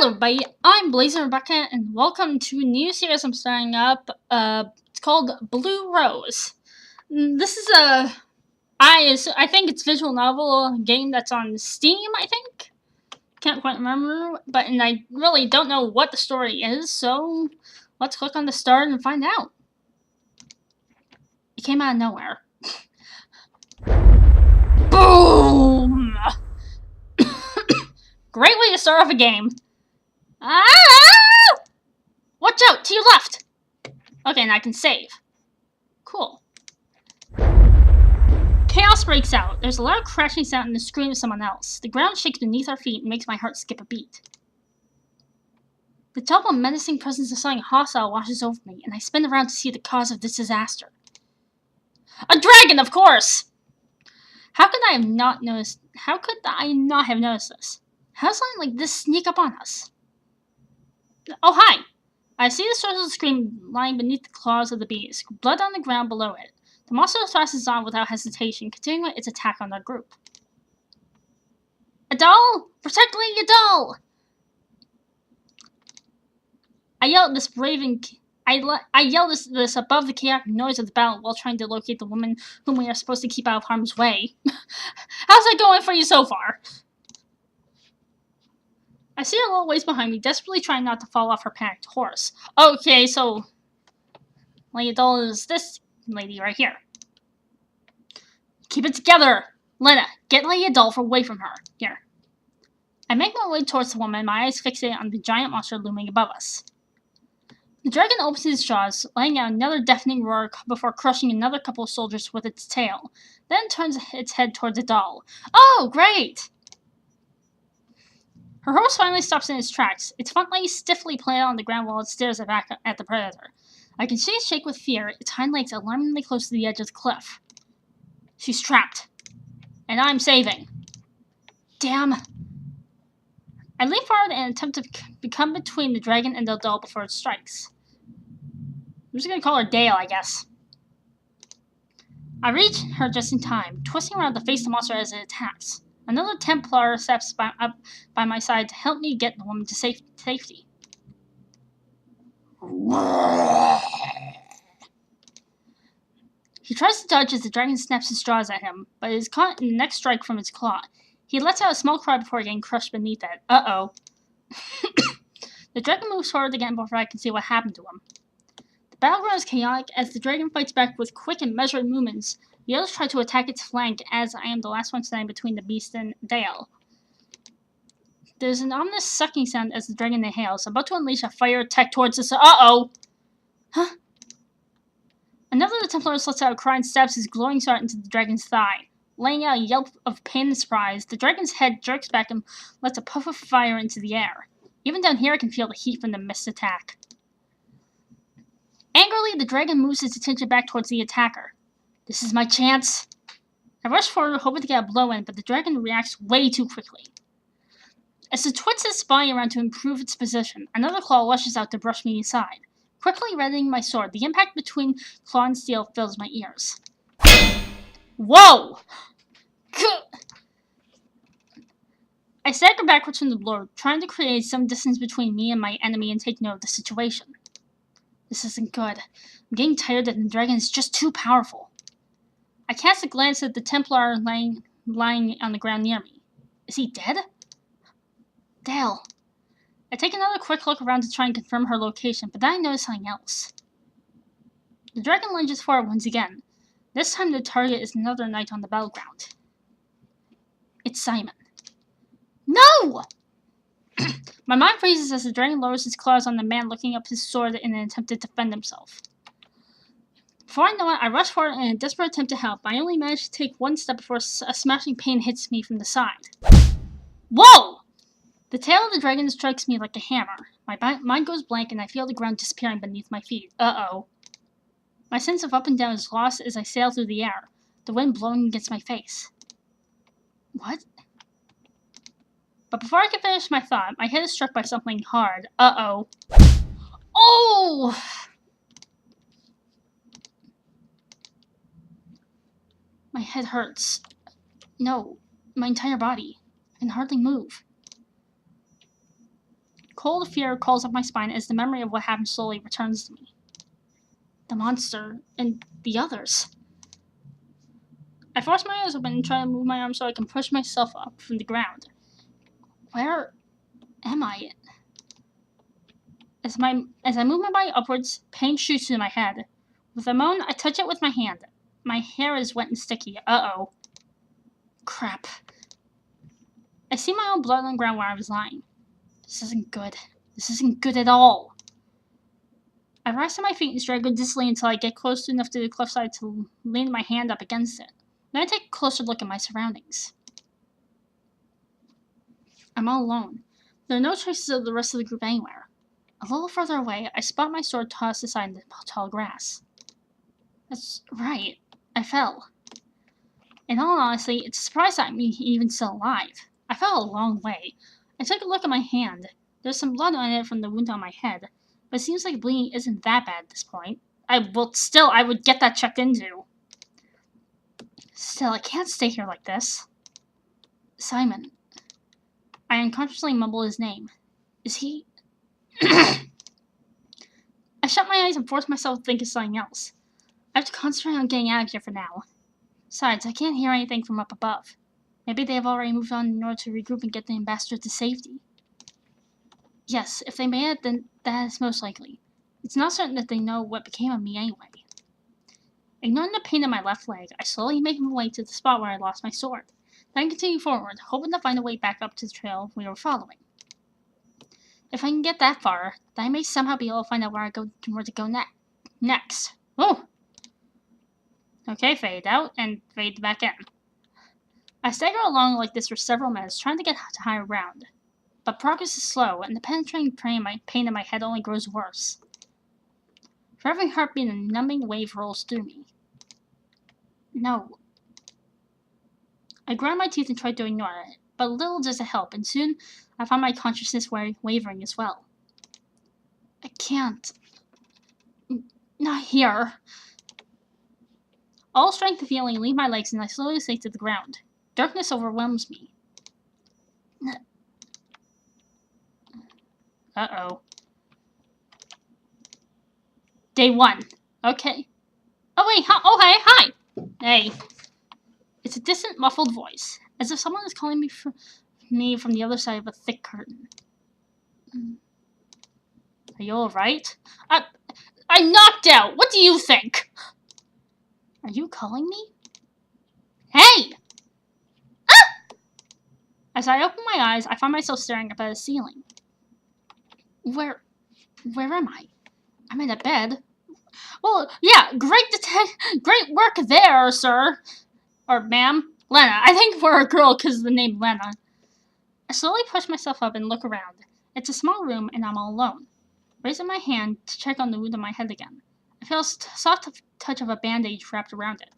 Hello everybody, I'm Blazer Rebecca and welcome to a new series I'm starting up. It's called Blue Rose. This is I think it's a visual novel game that's on Steam, I think. Can't quite remember, and I really don't know what the story is, so let's click on the start and find out. It came out of nowhere. Boom! Great way to start off a game. Ah! Watch out, to your left! Okay, and I can save. Cool. Chaos breaks out. There's a loud crashing sound and the scream of someone else. The ground shakes beneath our feet and makes my heart skip a beat. The double menacing presence of something hostile washes over me, and I spin around to see the cause of this disaster. A dragon, of course! How could I not have noticed this? How does something like this sneak up on us? Oh, hi! I see the source of the scream lying beneath the claws of the beast, blood on the ground below it. The monster tosses on without hesitation, continuing its attack on our group. Adol! Protect Lady Adol! I yell this above the chaotic noise of the battle while trying to locate the woman whom we are supposed to keep out of harm's way. How's that going for you so far? I see her a little ways behind me, desperately trying not to fall off her panicked horse. Okay, so Lady Adol is this lady right here. Keep it together! Lena, get Lady Adol away from her. Here. I make my way towards the woman, my eyes fixated on the giant monster looming above us. The dragon opens its jaws, letting out another deafening roar before crushing another couple of soldiers with its tail, then turns its head towards Adol. Oh, great! Her horse finally stops in its tracks, its front legs stiffly planted on the ground while it stares back at the predator. I can see it shake with fear, its hind legs alarmingly close to the edge of the cliff. She's trapped. And I'm saving. Damn. I leap forward and attempt to come between the dragon and the Adol before it strikes. I'm just gonna call her Dale, I guess. I reach her just in time, twisting around to face the monster as it attacks. Another Templar steps up by my side to help me get the woman to safety. He tries to dodge as the dragon snaps his jaws at him, but is caught in the next strike from its claw. He lets out a small cry before getting crushed beneath it. Uh-oh. The dragon moves forward again before I can see what happened to him. The battle grows chaotic as the dragon fights back with quick and measured movements. The others try to attack its flank as I am the last one standing between the beast and Dale. There's an ominous sucking sound as the dragon inhales, about to unleash a fire attack towards us. Uh-oh! Huh? Another of the Templars lets out a cry and stabs his glowing sword into the dragon's thigh. Laying out a yelp of pain and surprise, the dragon's head jerks back and lets a puff of fire into the air. Even down here I can feel the heat from the missed attack. Angrily, the dragon moves its attention back towards the attacker. This is my chance. I rush forward, hoping to get a blow in, but the dragon reacts way too quickly. As it twists its body around to improve its position, another claw lushes out to brush me aside. Quickly readying my sword, the impact between claw and steel fills my ears. Whoa! I stagger backwards from the blow, trying to create some distance between me and my enemy and take note of the situation. This isn't good. I'm getting tired that the dragon is just too powerful. I cast a glance at the Templar lying on the ground near me. Is he dead? Dale. I take another quick look around to try and confirm her location, but then I notice something else. The dragon lunges forward once again. This time the target is another knight on the battleground. It's Simon. No! My mind freezes as the dragon lowers his claws on the man looking up his sword in an attempt to defend himself. Before I know it, I rush forward in a desperate attempt to help. I only manage to take one step before a smashing pain hits me from the side. Whoa! The tail of the dragon strikes me like a hammer. My mind goes blank and I feel the ground disappearing beneath my feet. Uh-oh. My sense of up and down is lost as I sail through the air, the wind blowing against my face. What? But before I can finish my thought, my head is struck by something hard. Uh-oh. Oh! My head hurts. No, my entire body. I can hardly move. cold fear crawls up my spine as the memory of what happened slowly returns to me. The monster and the others. I force my eyes open and try to move my arm so I can push myself up from the ground. Where am I? As I move my body upwards, pain shoots through my head. With a moan, I touch it with my hand. My hair is wet and sticky. Uh-oh. Crap. I see my own blood on the ground where I was lying. This isn't good. This isn't good at all. I rise to my feet and struggle dizzily until I get close enough to the cliffside to lean my hand up against it. Then I take a closer look at my surroundings. I'm all alone. There are no traces of the rest of the group anywhere. A little further away, I spot my sword tossed aside in the tall grass. That's right. I fell. In all honesty, it's a surprise that I'm even still alive. I fell a long way. I took a look at my hand. There's some blood on it from the wound on my head, but it seems like bleeding isn't that bad at this point. I would get that checked into. Still, I can't stay here like this. Simon. I unconsciously mumble his name. Is he... I shut my eyes and force myself to think of something else. I have to concentrate on getting out of here for now. Besides, I can't hear anything from up above. Maybe they have already moved on in order to regroup and get the ambassador to safety. Yes, if they made it, then that is most likely. It's not certain that they know what became of me anyway. Ignoring the pain in my left leg, I slowly make my way to the spot where I lost my sword. Then I continue forward, hoping to find a way back up to the trail we were following. If I can get that far, then I may somehow be able to find out where to go next. Oh! Okay, fade out and fade back in. I stagger along like this for several minutes, trying to get to higher ground. But progress is slow, and the penetrating pain in my head only grows worse. For every heartbeat, a numbing wave rolls through me. No. I grind my teeth and try to ignore it, but little does it help, and soon I find my consciousness wavering as well. I can't. Not here. All strength and feeling leave my legs, and I slowly sink to the ground. Darkness overwhelms me. Uh-oh. Day 1. Okay. Oh, wait. Hi. Hey. It's a distant, muffled voice, as if someone is calling me from the other side of a thick curtain. Are you alright? I'm knocked out. What do you think? Are you calling me? Hey! Ah! As I open my eyes, I find myself staring up at the ceiling. Where am I? I'm in a bed. Well, yeah, great work there, sir. Or ma'am. Lena. I think we're a girl because of the name Lena. I slowly push myself up and look around. It's a small room and I'm all alone. Raising my hand to check on the wound on my head again. I feel a soft touch of a bandage wrapped around it.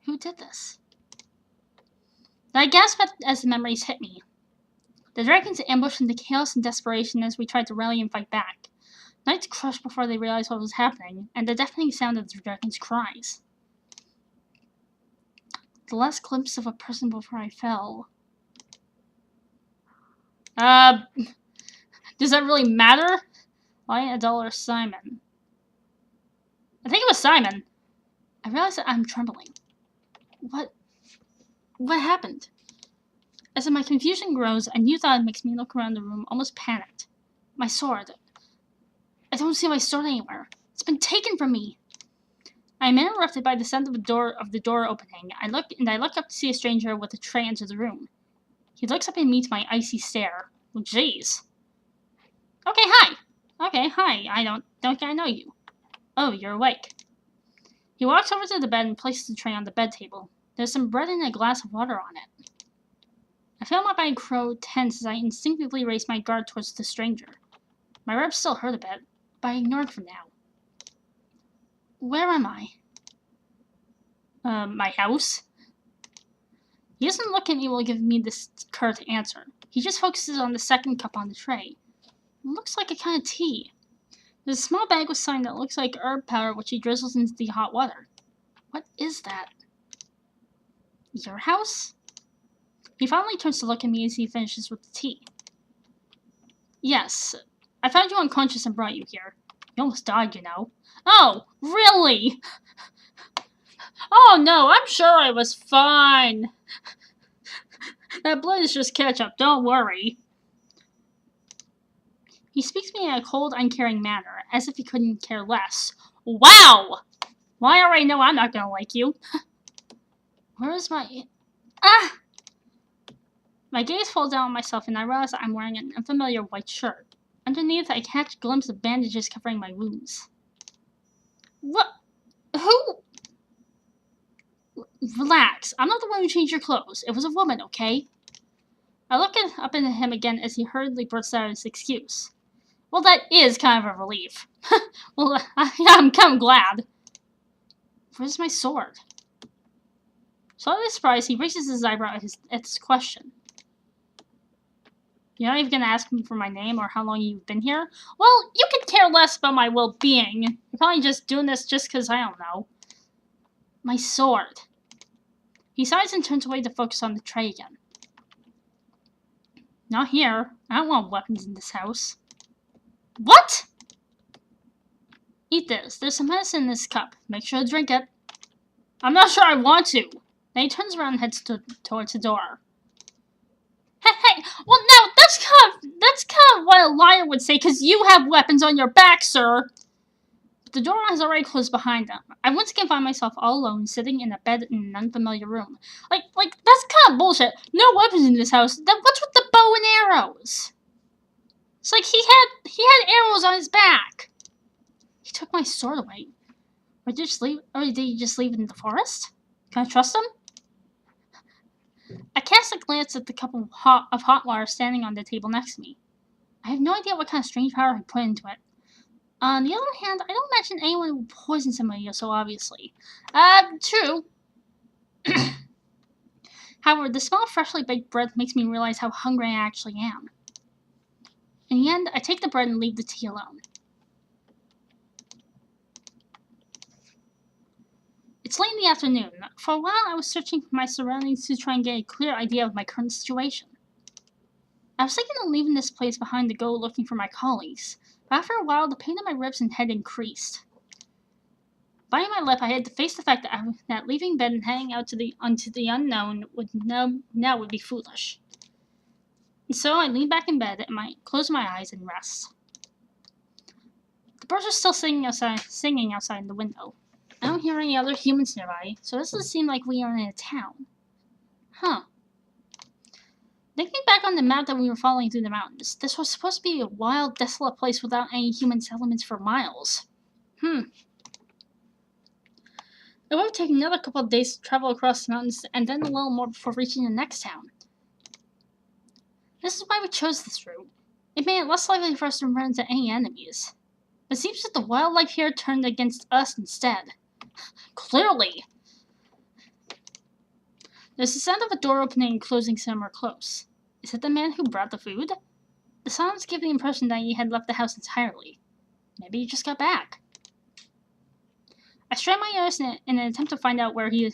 Who did this? Then I gasp as the memories hit me. The dragons ambushed into chaos and desperation as we tried to rally and fight back. Knights crushed before they realized what was happening, and the deafening sound of the dragons' cries. The last glimpse of a person before I fell. Does that really matter? Lion, Adele, or Simon? I think it was Simon. I realize that I'm trembling. What happened? As my confusion grows, a new thought makes me look around the room, almost panicked. My sword. I don't see my sword anywhere. It's been taken from me. I am interrupted by the sound of the door opening. I look up to see a stranger with a tray enter the room. He looks up and meets my icy stare. Oh, jeez. Okay, hi. I don't think I know you. Oh, you're awake. He walks over to the bed and places the tray on the bed table. There's some bread and a glass of water on it. I feel my body grow tense as I instinctively raise my guard towards the stranger. My ribs still hurt a bit, but I ignore it for now. Where am I? My house? He doesn't look at me while giving me this curt answer. He just focuses on the second cup on the tray. It looks like a kind of tea. There's a small bag with something that looks like herb powder which he drizzles into the hot water. What is that? Your house? He finally turns to look at me as he finishes with the tea. Yes. I found you unconscious and brought you here. You almost died, you know. Oh, really? Oh no, I'm sure I was fine. That blood is just ketchup, don't worry. He speaks to me in a cold, uncaring manner, as if he couldn't care less. Wow! Well, I already know I'm not gonna like you. Where is my... Ah! My gaze falls down on myself and I realize I'm wearing an unfamiliar white shirt. Underneath, I catch a glimpse of bandages covering my wounds. What? Who? Relax. I'm not the one who changed your clothes. It was a woman, okay? I look up at him again as he hurriedly bursts out his excuse. Well, that is kind of a relief. Well, I'm kind of glad. Where's my sword? Slightly surprised, he raises his eyebrow at this question. You're not even gonna ask me for my name or how long you've been here? Well, you could care less about my well-being. You're probably just doing this just because I don't know. My sword. He sighs and turns away to focus on the tray again. Not here. I don't want weapons in this house. What? Eat this. There's some medicine in this cup. Make sure to drink it. I'm not sure I want to. Then he turns around and heads towards the door. Hey, well, no, that's kind of what a liar would say, because you have weapons on your back, sir. But the door has already closed behind them. I once again find myself all alone, sitting in a bed in an unfamiliar room. Like, that's kind of bullshit. No weapons in this house. Then what's with the bow and arrows? It's like he had arrows on his back. He took my sword away. Or did he just leave it in the forest? Can I trust him? I cast a glance at the cup of hot water standing on the table next to me. I have no idea what kind of strange power he put into it. On the other hand, I don't imagine anyone would poison somebody so obviously. True. However, the smell of freshly baked bread makes me realize how hungry I actually am. In the end, I take the bread and leave the tea alone. It's late in the afternoon. For a while, I was searching for my surroundings to try and get a clear idea of my current situation. I was thinking of leaving this place behind to go looking for my colleagues, but after a while, the pain in my ribs and head increased. Biting my lip, I had to face the fact that leaving bed and heading out onto the unknown would be foolish. And so I leaned back in bed and closed my eyes and rest. The birds are still singing outside in the window. I don't hear any other humans nearby, so this doesn't seem like we are in a town. Huh. Thinking back on the map that we were following through the mountains, this was supposed to be a wild, desolate place without any human settlements for miles. It would have taken another couple of days to travel across the mountains and then a little more before reaching the next town. This is why we chose this route. It made it less likely for us to run into any enemies. It seems that the wildlife here turned against us instead. Clearly! There's the sound of a door opening and closing somewhere close. Is it the man who brought the food? The sounds give the impression that he had left the house entirely. Maybe he just got back. I strain my ears in an attempt to find out whether he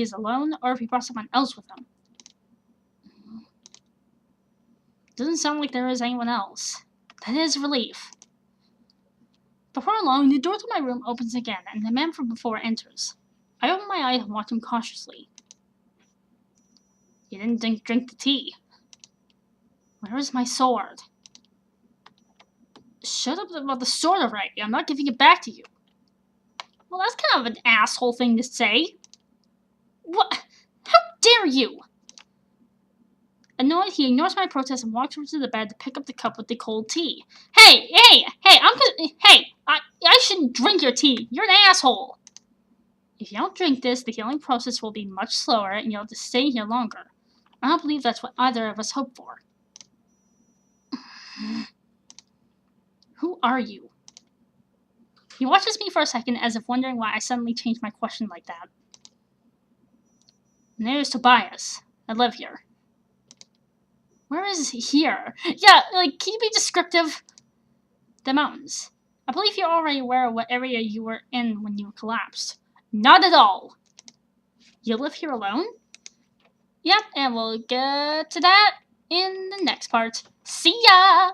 is alone or if he brought someone else with him. Doesn't sound like there is anyone else. That is a relief. Before long, the door to my room opens again, and the man from before enters. I open my eyes and watch him cautiously. He didn't drink the tea. Where is my sword? Shut up about the sword already. I'm not giving it back to you. Well, that's kind of an asshole thing to say. What? How dare you? Annoyed, he ignores my protest and walks over to the bed to pick up the cup with the cold tea. Hey, I shouldn't drink your tea. You're an asshole. If you don't drink this, the healing process will be much slower and you'll have to stay here longer. I don't believe that's what either of us hope for. Who are you? He watches me for a second as if wondering why I suddenly changed my question like that. My name is Tobias. I live here. Where is here? Yeah, can you be descriptive? The mountains. I believe you're already aware of what area you were in when you collapsed. Not at all. You live here alone? Yep, and we'll get to that in the next part. See ya!